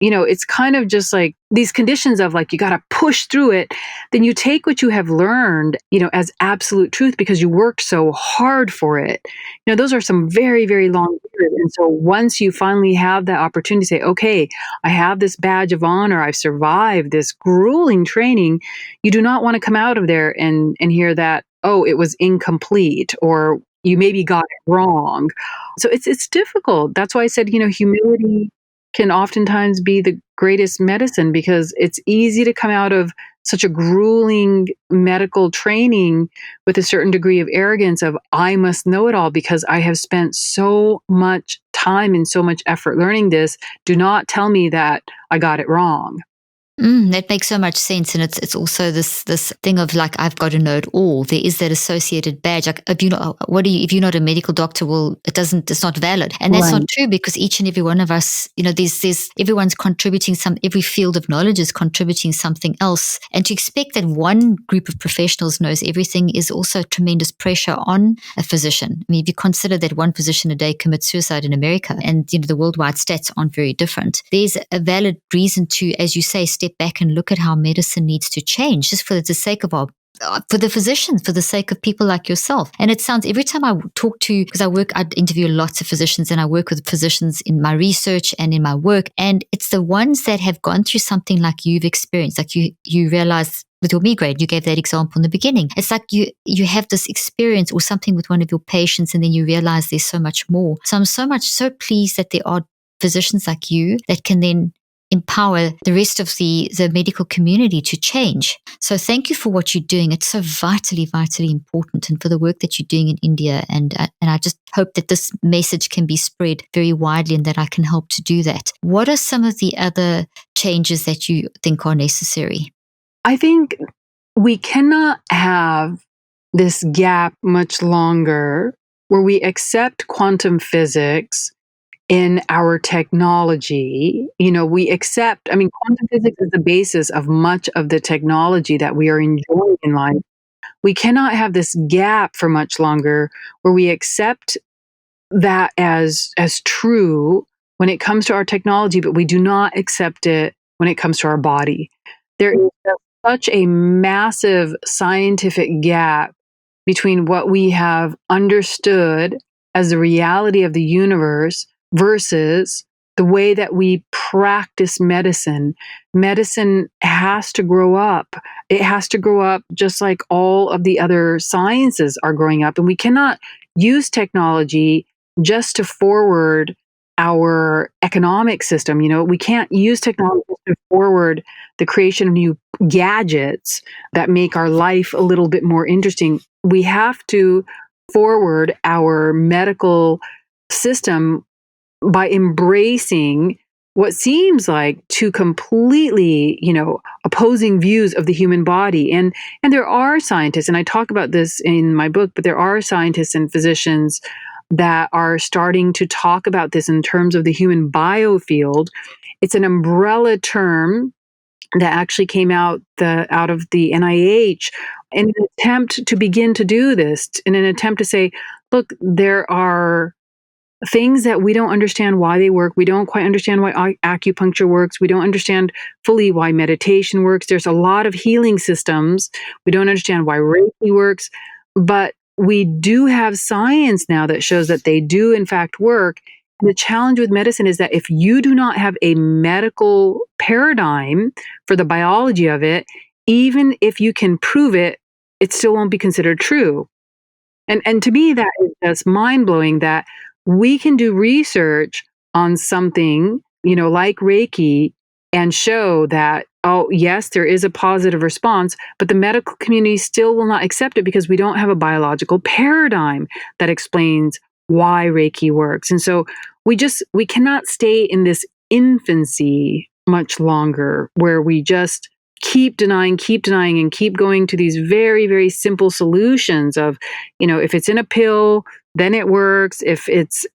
it's kind of just like these conditions of like, you got to push through it, then you take what you have learned, as absolute truth because you worked so hard for it. Those are some very, very long years. And so once you finally have that opportunity to say, okay, I have this badge of honor, I've survived this grueling training, you do not want to come out of there and hear that, oh, it was incomplete, or you maybe got it wrong. So it's difficult. That's why I said, humility can oftentimes be the greatest medicine, because it's easy to come out of such a grueling medical training with a certain degree of arrogance of, I must know it all because I have spent so much time and so much effort learning this. Do not tell me that I got it wrong. That makes so much sense. And it's also this thing of like, I've got to know it all. There is that associated badge. Like, if you're not a medical doctor, well, it's not valid. And that's not true, because each and every one of us, there's everyone's contributing every field of knowledge is contributing something else. And to expect that one group of professionals knows everything is also tremendous pressure on a physician. I mean, if you consider that one physician a day commits suicide in America, and the worldwide stats aren't very different, there's a valid reason to, as you say, step back and look at how medicine needs to change, just for the sake of for the physicians, for the sake of people like yourself. And it sounds, every time I talk to, because I interview lots of physicians, and I work with physicians in my research and in my work, and it's the ones that have gone through something like you've experienced, like you realize with your migraine, you gave that example in the beginning. It's like you have this experience or something with one of your patients, and then you realize there's so much more. So I'm so pleased that there are physicians like you that can then empower the rest of the medical community to change. So thank you for what you're doing. It's so vitally, vitally important, and for the work that you're doing in India. And I just hope that this message can be spread very widely, and that I can help to do that. What are some of the other changes that you think are necessary? I think we cannot have this gap much longer where we accept quantum physics in our technology. We accept, quantum physics is the basis of much of the technology that we are enjoying in life. We cannot have this gap for much longer where we accept that as true when it comes to our technology, but we do not accept it when it comes to our body. There is such a massive scientific gap between what we have understood as the reality of the universe versus the way that we practice medicine. Medicine has to grow up. It has to grow up just like all of the other sciences are growing up. And we cannot use technology just to forward our economic system. We can't use technology to forward the creation of new gadgets that make our life a little bit more interesting. We have to forward our medical system by embracing what seems like two completely, opposing views of the human body. And there are scientists, and I talk about this in my book, but there are scientists and physicians that are starting to talk about this in terms of the human biofield. It's an umbrella term that actually came out of the NIH in an attempt to begin to do this, in an attempt to say, look, there are things that we don't understand why they work. We don't quite understand why acupuncture works. We don't understand fully why meditation works. There's a lot of healing systems. We don't understand why Reiki works, but we do have science now that shows that they do in fact work. And the challenge with medicine is that if you do not have a medical paradigm for the biology of it, even if you can prove it, it still won't be considered true. And to me, that is just mind-blowing that we can do research on something, like Reiki, and show that, oh, yes, there is a positive response, but the medical community still will not accept it because we don't have a biological paradigm that explains why Reiki works. And so we cannot stay in this infancy much longer where we just keep denying, and keep going to these very, very simple solutions of, if it's in a pill, then it works. If it's,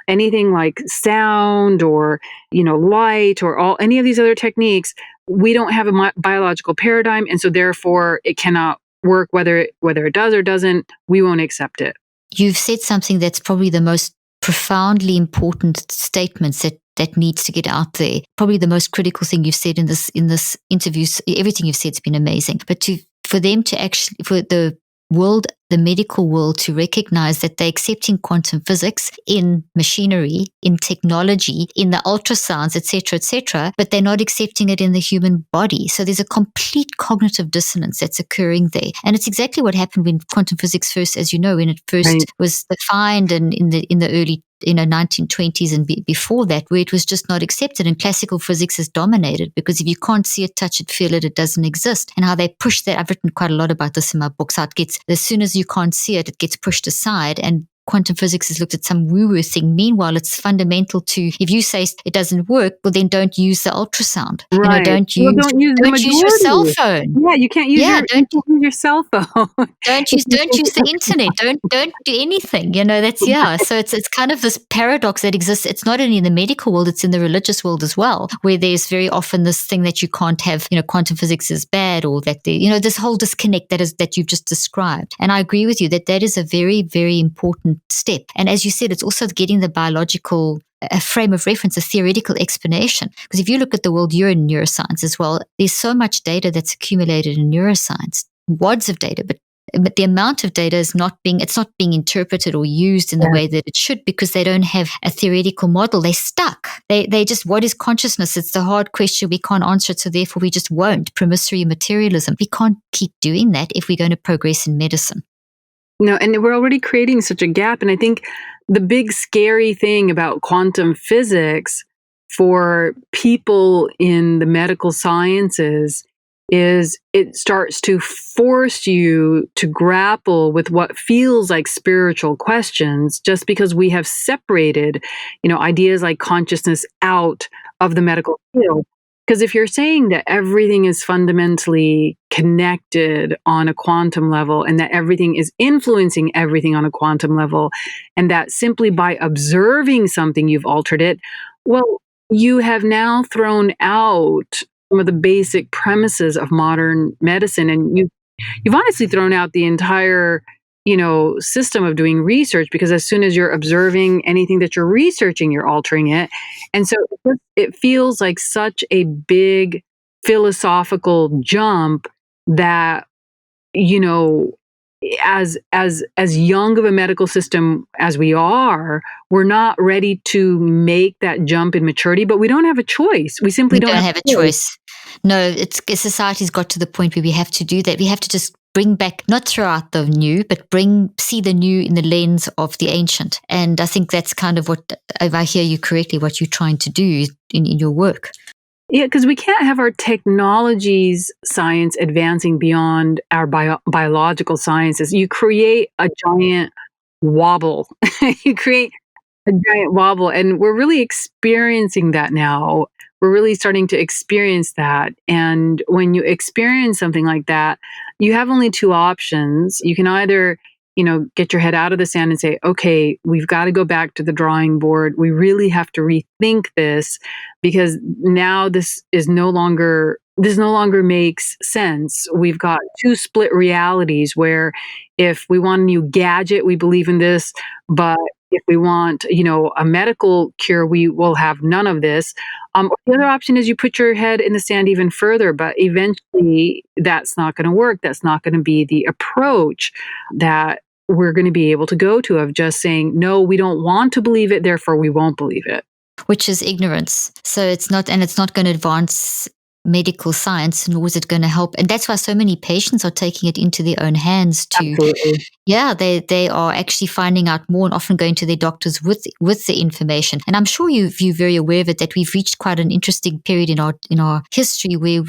anything like sound or, light or any of these other techniques, we don't have a biological paradigm. And so therefore it cannot work, whether it does or doesn't, we won't accept it. You've said something that's probably the most profoundly important statements that needs to get out there. Probably the most critical thing you've said in this interview. Everything you've said has been amazing. But for the medical world to recognize that they're accepting quantum physics in machinery, in technology, in the ultrasounds, etc., but they're not accepting it in the human body. So there's a complete cognitive dissonance that's occurring there. And it's exactly what happened when quantum physics first, as you know, when it first was defined and in the early 1920s and before that, where it was just not accepted, and classical physics has dominated, because if you can't see it, touch it, feel it, it doesn't exist. And how they push that, I've written quite a lot about this in my books, how it gets, as soon as you can't see it, it gets pushed aside, and quantum physics has looked at some woo-woo thing. Meanwhile, it's fundamental to, if you say it doesn't work, well, then don't use the ultrasound. Right. Don't use your cell phone. Yeah, you can't use your cell phone. Don't use the internet. Don't do anything. So it's kind of this paradox that exists. It's not only in the medical world, it's in the religious world as well, where there's very often this thing that you can't have, quantum physics is bad, or that this whole disconnect that you've just described. And I agree with you that is a very, very important step. And as you said, it's also getting the biological a frame of reference, a theoretical explanation. Because if you look at the world, you're in neuroscience as well, there's so much data that's accumulated in neuroscience, wads of data, but the amount of data is not being interpreted or used in the way that it should, because they don't have a theoretical model. They're stuck. They just, what is consciousness? It's the hard question. We can't answer it, so therefore we just won't. Promissory materialism. We can't keep doing that if we're going to progress in medicine. No, and we're already creating such a gap. And I think the big scary thing about quantum physics for people in the medical sciences is it starts to force you to grapple with what feels like spiritual questions, just because we have separated, ideas like consciousness out of the medical field. Because if you're saying that everything is fundamentally connected on a quantum level, and that everything is influencing everything on a quantum level, and that simply by observing something you've altered it, well, you have now thrown out some of the basic premises of modern medicine, and you've honestly thrown out the entire system of doing research, because as soon as you're observing anything that you're researching, you're altering it. And so it feels like such a big philosophical jump that, as young of a medical system as we are, we're not ready to make that jump in maturity, but we don't have a choice. We simply don't have a choice. No, society's got to the point where we have to do that. We have to just bring back, not throw out the new, but see the new in the lens of the ancient. And I think that's kind of what, if I hear you correctly, what you're trying to do in your work. Yeah, because we can't have our technologies science advancing beyond our biological sciences. You create a giant wobble. You create a giant wobble. And we're really experiencing that now. We're really starting to experience that. And when you experience something like that, you have only two options. You can either, get your head out of the sand and say, okay, we've got to go back to the drawing board. We really have to rethink this, because now this no longer makes sense. We've got two split realities where if we want a new gadget, we believe in this, but if we want, a medical cure, we will have none of this. The other option is you put your head in the sand even further, but eventually that's not going to work. That's not going to be the approach that we're going to be able to go to, of just saying, no, we don't want to believe it, therefore we won't believe it. Which is ignorance. So it's not going to advance medical science, nor is it going to help. And that's why so many patients are taking it into their own hands to, Absolutely. Yeah, they are actually finding out more and often going to their doctors with the information. And I'm sure you're very aware of it, that we've reached quite an interesting period in our history where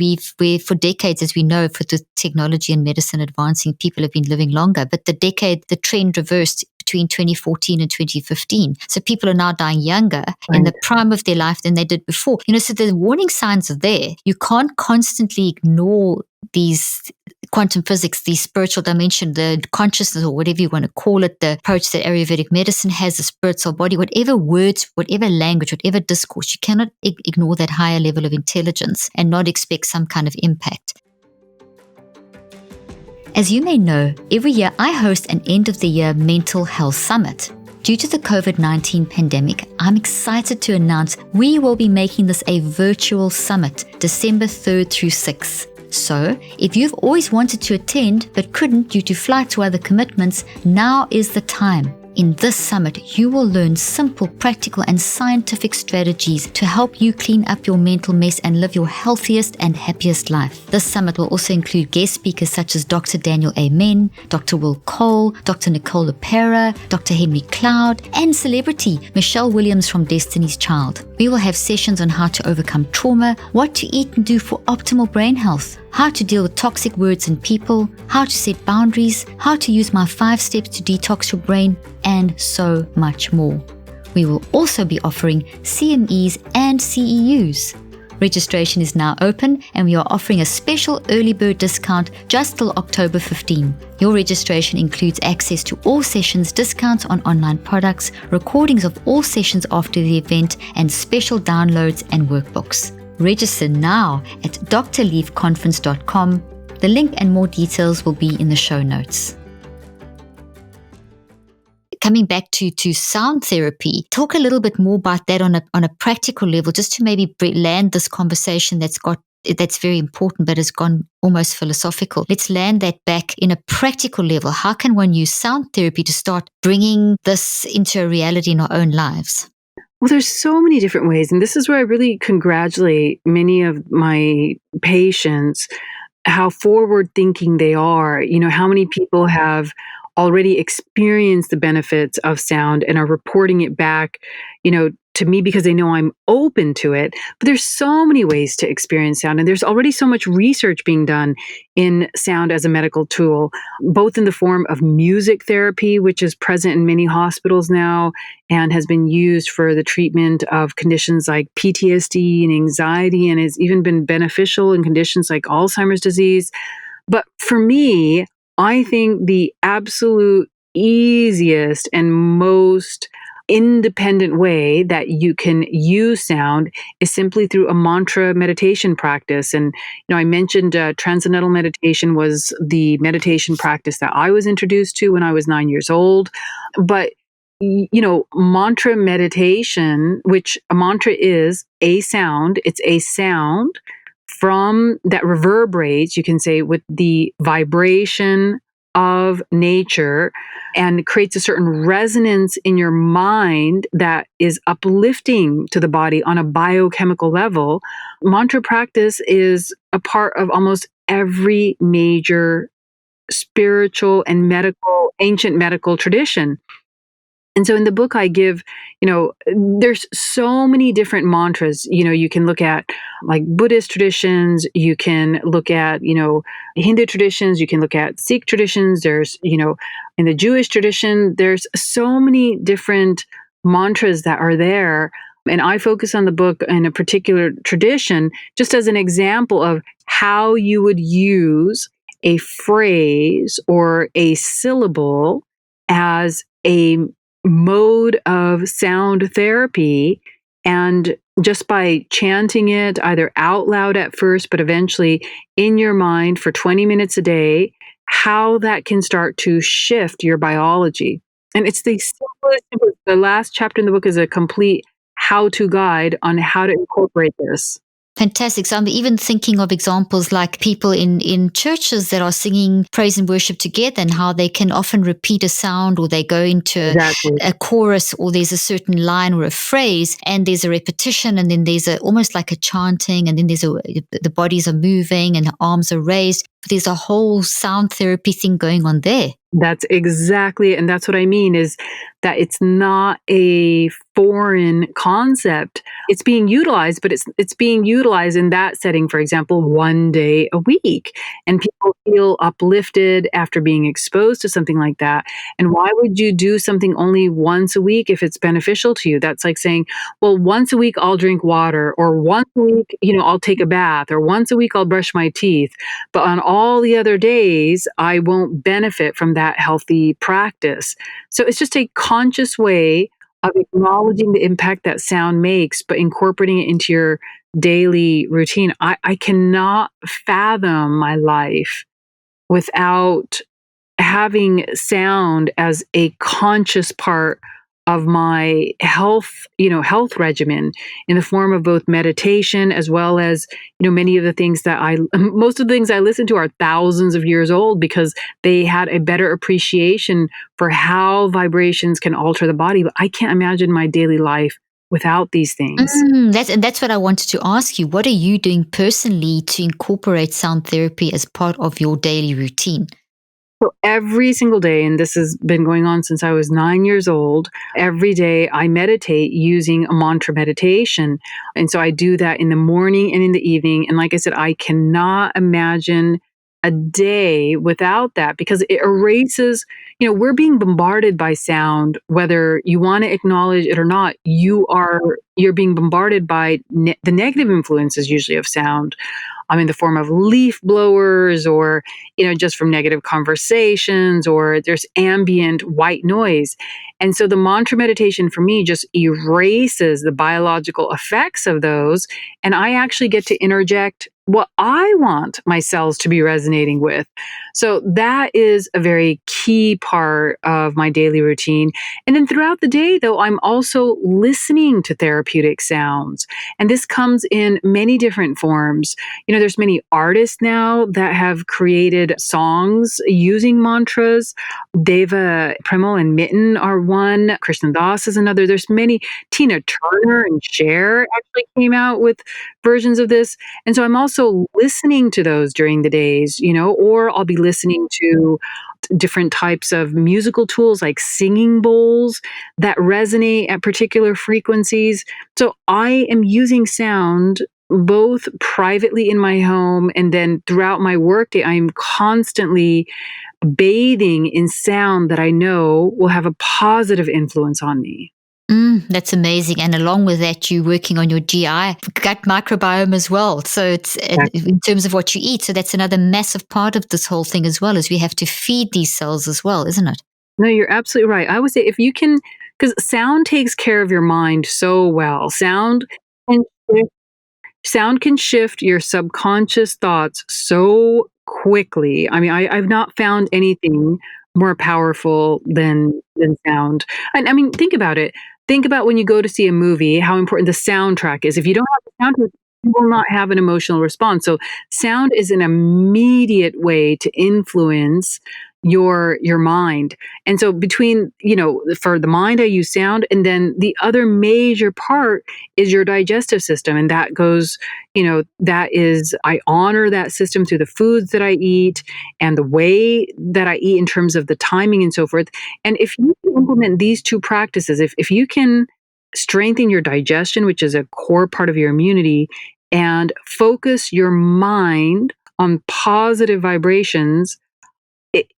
for decades, as we know, for the technology and medicine advancing, people have been living longer. But the trend reversed between 2014 and 2015. So people are now dying younger in the prime of their life than they did before. So the warning signs are there. You can't constantly ignore these quantum physics, the spiritual dimension, the consciousness, or whatever you want to call it, the approach that Ayurvedic medicine has, the spirit, soul, body, whatever words, whatever language, whatever discourse, you cannot ignore that higher level of intelligence and not expect some kind of impact. As you may know, every year I host an end-of-the-year mental health summit. Due to the COVID-19 pandemic, I'm excited to announce we will be making this a virtual summit, December 3rd through 6th. So, if you've always wanted to attend but couldn't due to flights or other commitments, now is the time. In this summit, you will learn simple, practical, and scientific strategies to help you clean up your mental mess and live your healthiest and happiest life. This summit will also include guest speakers such as Dr. Daniel Amen, Dr. Will Cole, Dr. Nicole LePera, Dr. Henry Cloud, and celebrity Michelle Williams from Destiny's Child. We will have sessions on how to overcome trauma, what to eat and do for optimal brain health, how to deal with toxic words and people, how to set boundaries, how to use my 5 steps to detox your brain, and so much more. We will also be offering CMEs and CEUs. Registration is now open and we are offering a special early bird discount just till October 15. Your registration includes access to all sessions, discounts on online products, recordings of all sessions after the event, and special downloads and workbooks. Register now at drleafconference.com. The link and more details will be in the show notes. Coming back to sound therapy, talk a little bit more about that on a practical level, just to maybe land this conversation that's very important, but has gone almost philosophical. Let's land that back in a practical level. How can one use sound therapy to start bringing this into a reality in our own lives? Well, there's so many different ways. And this is where I really congratulate many of my patients, how forward thinking they are. How many people have already experienced the benefits of sound and are reporting it back, to me because they know I'm open to it. But there's so many ways to experience sound, and there's already so much research being done in sound as a medical tool, both in the form of music therapy, which is present in many hospitals now and has been used for the treatment of conditions like PTSD and anxiety, and has even been beneficial in conditions like Alzheimer's disease. But for me, I think the absolute easiest and most independent way that you can use sound is simply through a mantra meditation practice. And, I mentioned transcendental meditation was the meditation practice that I was introduced to when I was 9 years old. But, mantra meditation, which a mantra is a sound, it's a sound from that reverberates, you can say, with the vibration of nature and creates a certain resonance in your mind that is uplifting to the body on a biochemical level. Mantra practice is a part of almost every major spiritual and ancient medical tradition. And so in the book I give, there's so many different mantras. You can look at like Buddhist traditions, you can look at, Hindu traditions, you can look at Sikh traditions. There's, in the Jewish tradition, there's so many different mantras that are there. And I focus on the book in a particular tradition, just as an example of how you would use a phrase or a syllable as a mode of sound therapy, and just by chanting it either out loud at first, but eventually in your mind for 20 minutes a day, how that can start to shift your biology. And it's the simplest. The last chapter in the book is a complete how-to guide on how to incorporate this. Fantastic. So I'm even thinking of examples like people in churches that are singing praise and worship together, and how they can often repeat a sound, or they go into a chorus, or there's a certain line or a phrase, and there's a repetition, and then there's almost like a chanting, and then the bodies are moving and the arms are raised. there's a whole sound therapy thing going on there. That's exactly, and that's what I mean, is that it's not a foreign concept. It's being utilized, but it's being utilized in that setting, for example, one day a week. And people feel uplifted after being exposed to something like that. And why would you do something only once a week if it's beneficial to you? That's like saying, well, once a week I'll drink water, or once a week, I'll take a bath, or once a week I'll brush my teeth. But on all the other days, I won't benefit from that healthy practice. So it's just a conscious way of acknowledging the impact that sound makes, but incorporating it into your daily routine. I cannot fathom my life without having sound as a conscious part of my health regimen, in the form of both meditation as well as, many of the things most of the things I listen to are thousands of years old, because they had a better appreciation for how vibrations can alter the body. But I can't imagine my daily life without these things. That's what I wanted to ask you. What are you doing personally to incorporate sound therapy as part of your daily routine? So every single day, and this has been going on since I was 9 years old, every day I meditate using a mantra meditation. And so I do that in the morning and in the evening. And like I said, I cannot imagine a day without that, because it erases, we're being bombarded by sound, whether you want to acknowledge it or not. You're being bombarded by the negative influences usually of sound. In the form of leaf blowers, or, just from negative conversations, or there's ambient white noise. And so the mantra meditation for me just erases the biological effects of those. And I actually get to interject what I want my cells to be resonating with. So that is a very key part of my daily routine. And then throughout the day, though, I'm also listening to therapeutic sounds. And this comes in many different forms. There's many artists now that have created songs using mantras. Deva Premal and Mitten are one. Krishnan Das is another. There's many. Tina Turner and Cher actually came out with versions of this. And so I'm also listening to those during the days, or I'll be listening to different types of musical tools like singing bowls that resonate at particular frequencies. So I am using sound both privately in my home, and then throughout my workday, I'm constantly bathing in sound that I know will have a positive influence on me. That's amazing. And along with that, you're working on your GI, gut microbiome as well. So it's in terms of what you eat. So that's another massive part of this whole thing as well, is we have to feed these cells as well, isn't it? No, you're absolutely right. I would say if you can, because sound takes care of your mind so well. Sound can shift your subconscious thoughts so quickly. I've not found anything more powerful than sound. And think about it. Think about when you go to see a movie, how important the soundtrack is. If you don't have the soundtrack, you will not have an emotional response. So sound is an immediate way to influence your mind. And so between, for the mind, I use sound. And then the other major part is your digestive system. And that goes, I honor that system through the foods that I eat and the way that I eat in terms of the timing and so forth. And if you implement these two practices, if you can strengthen your digestion, which is a core part of your immunity, and focus your mind on positive vibrations,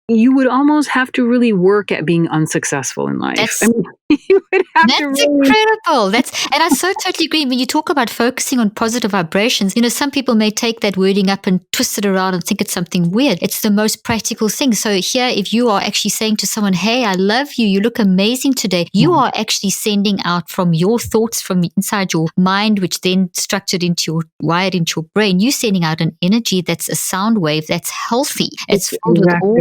you would almost have to really work at being unsuccessful in life. You would have to really... incredible. And I so totally agree. When you talk about focusing on positive vibrations, some people may take that wording up and twist it around and think it's something weird. It's the most practical thing. So here, if you are actually saying to someone, hey, I love you, you look amazing today, you are actually sending out from your thoughts from inside your mind, which then wired into your brain, you're sending out an energy that's a sound wave that's healthy. It's filled with all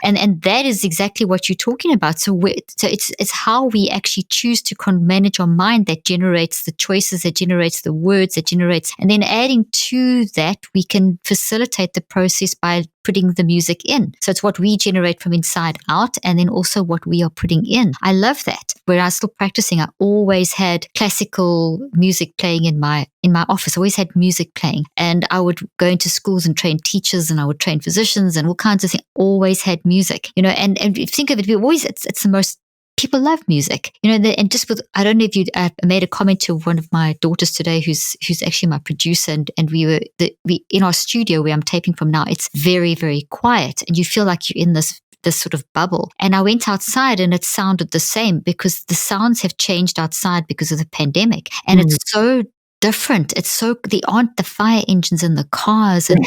and that is exactly what you're talking about. So it's how we actually choose to manage our mind that generates the choices, that generates the words, and then adding to that, we can facilitate the process by putting the music in. So it's what we generate from inside out, and then also what we are putting in. I love that. When I was still practicing, I always had classical music playing in my in my office, I always had music playing, and I would go into schools and train teachers, and I would train physicians and all kinds of things. Always had music, and if you think of it, it's the most, people love music, and just with, I don't know if you made a comment to one of my daughters today, who's actually my producer, and we in our studio where I'm taping from now, it's very, very quiet, and you feel like you're in this sort of bubble. And I went outside and it sounded the same, because the sounds have changed outside because of the pandemic, and it's so different. It's so, there aren't the fire engines in the cars, and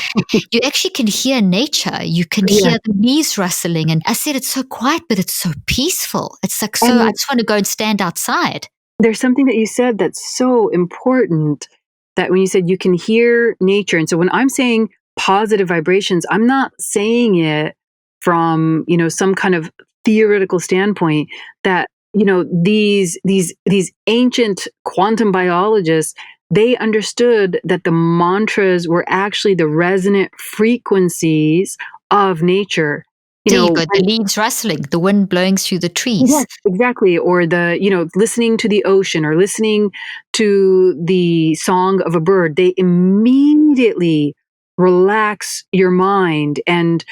you actually can hear nature. You can hear the leaves rustling. And I said, it's so quiet, but it's so peaceful. It's like, so I just want to go and stand outside. There's something that you said that's so important, that when you said you can hear nature. And so when I'm saying positive vibrations, I'm not saying it from, some kind of theoretical standpoint, that, these ancient quantum biologists, they understood that the mantras were actually the resonant frequencies of nature. There you go, the leaves rustling, the wind blowing through the trees. Yes, exactly. Or listening to the ocean, or listening to the song of a bird, they immediately relax your mind. And,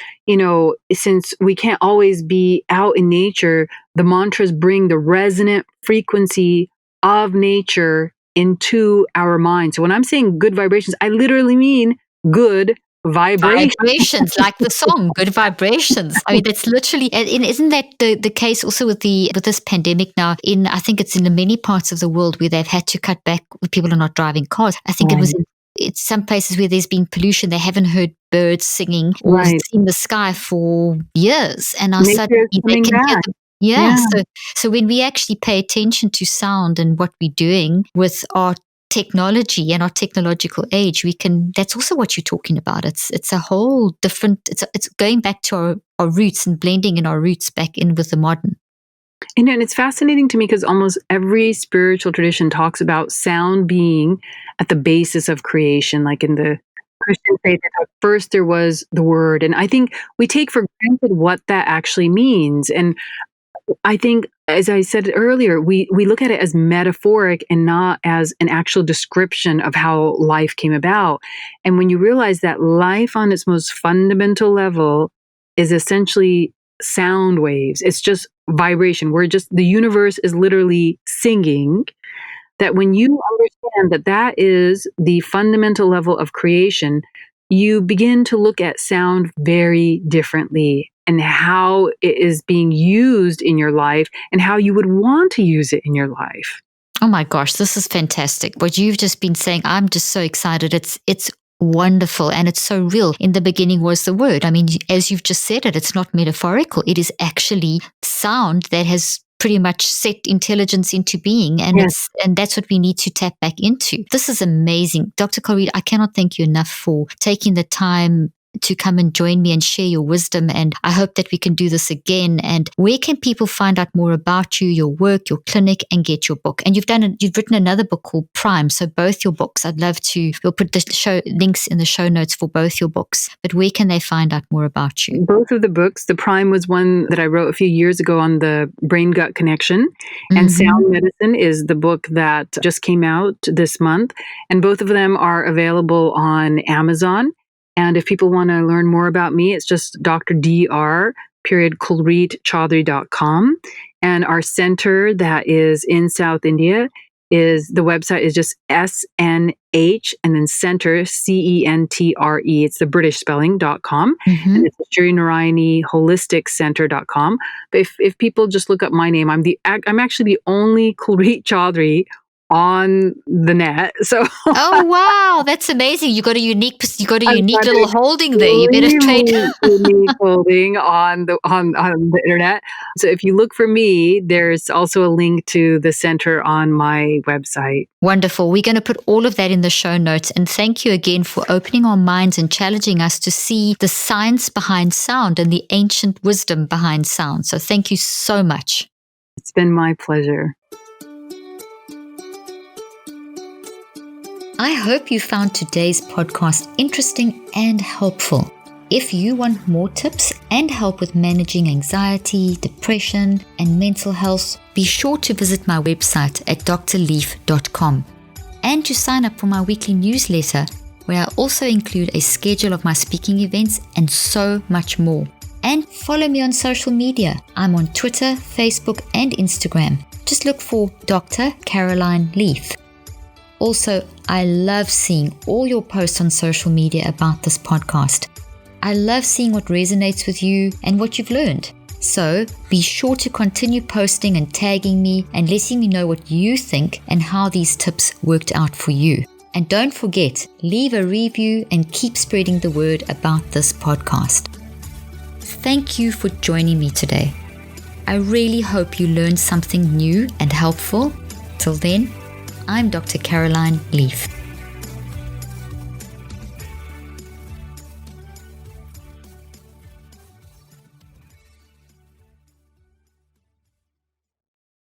since we can't always be out in nature, the mantras bring the resonant frequency of nature into our mind. So when I'm saying good vibrations, I literally mean good vibrations, like the song, good vibrations. I mean, that's literally, and isn't that the case also with this pandemic now? I think it's in the many parts of the world where they've had to cut back, people are not driving cars. I think it was it's some places where there's been pollution, they haven't heard birds singing or seen the sky for years, and now suddenly they can hear them. Yeah. So when we actually pay attention to sound and what we're doing with our technology and our technological age, that's also what you're talking about. It's a whole different, it's going back to our roots and blending in our roots back in with the modern. And it's fascinating to me, because almost every spiritual tradition talks about sound being at the basis of creation. Like in the Christian faith, first there was the word. And I think we take for granted what that actually means. And I think, as I said earlier, we look at it as metaphoric and not as an actual description of how life came about. And when you realize that life on its most fundamental level is essentially sound waves, it's just vibration. The universe is literally singing. That when you understand that is the fundamental level of creation, you begin to look at sound very differently, and how it is being used in your life, and how you would want to use it in your life. Oh my gosh, this is fantastic. What you've just been saying, I'm just so excited. It's wonderful, and it's so real. In the beginning was the word. I mean, as you've just said it's not metaphorical. It is actually sound that has pretty much set intelligence into being, and that's what we need to tap back into. This is amazing. Dr. Kulreet, I cannot thank you enough for taking the time to come and join me and share your wisdom. And I hope that we can do this again. And where can people find out more about you, your work, your clinic, and get your book? And you've written another book called Prime. So both your books, we'll put the links in the show notes for both your books. But where can they find out more about you? Both of the books. The Prime was one that I wrote a few years ago on the brain-gut connection. And Sound Medicine is the book that just came out this month. And both of them are available on Amazon. And if people want to learn more about me, it's just Kulreetchaudhary.com. And our center that is in South India the website is just SNH and then center, CENTRE. It's the British spelling.com. And it's Shri Narayani Holistic Center.com. But if people just look up my name, I'm actually the only Kulreet Chaudhary on the net. So oh wow, that's amazing. You got a unique little holding there. You better trade unique holding on the internet. So if you look for me, there's also a link to the center on my website. Wonderful. We're going to put all of that in the show notes. And thank you again for opening our minds and challenging us to see the science behind sound and the ancient wisdom behind sound. So thank you so much. It's been my pleasure. I hope you found today's podcast interesting and helpful. If you want more tips and help with managing anxiety, depression, and mental health, be sure to visit my website at drleaf.com. and to sign up for my weekly newsletter, where I also include a schedule of my speaking events and so much more. And follow me on social media. I'm on Twitter, Facebook, and Instagram. Just look for Dr. Caroline Leaf. Also, I love seeing all your posts on social media about this podcast. I love seeing what resonates with you and what you've learned. So be sure to continue posting and tagging me and letting me know what you think and how these tips worked out for you. And don't forget, leave a review and keep spreading the word about this podcast. Thank you for joining me today. I really hope you learned something new and helpful. Till then, I'm Dr. Caroline Leaf.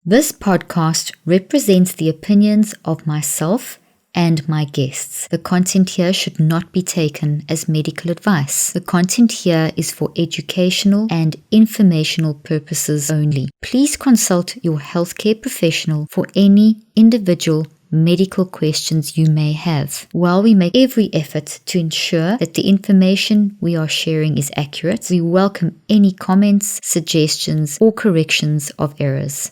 This podcast represents the opinions of myself and my guests. The content here should not be taken as medical advice. The content here is for educational and informational purposes only. Please consult your healthcare professional for any individual medical questions you may have. While we make every effort to ensure that the information we are sharing is accurate, we welcome any comments, suggestions, or corrections of errors.